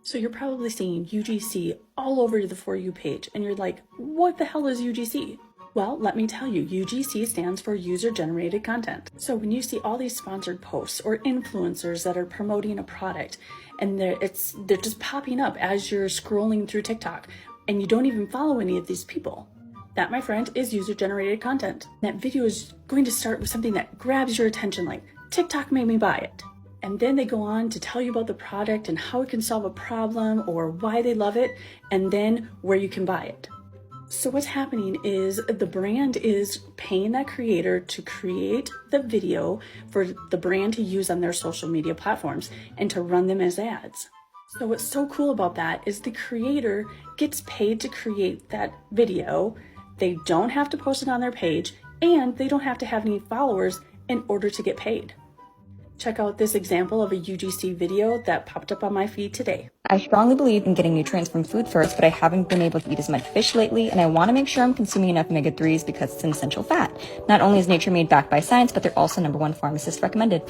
So you're probably seeing UGC all over the For You page, and you're like, what the hell is UGC? Well, let me tell you, UGC stands for user-generated content. So when you see all these sponsored posts or influencers that are promoting a product, and they're just popping up as you're scrolling through TikTok, and you don't even follow any of these people, that, my friend, is user-generated content. That video is going to start with something that grabs your attention, like, TikTok made me buy it. And then they go on to tell you about the product and how it can solve a problem or why they love it, and then where you can buy it. So what's happening is the brand is paying that creator to create the video for the brand to use on their social media platforms and to run them as ads. So what's so cool about that is the creator gets paid to create that video. They don't have to post it on their page, and they don't have to have any followers in order to get paid. Check out this example of a UGC video that popped up on my feed today. I strongly believe in getting nutrients from food first, but I haven't been able to eat as much fish lately, and I want to make sure I'm consuming enough omega-3s because it's an essential fat. Not only is Nature Made backed by science, but they're also #1 pharmacist recommended.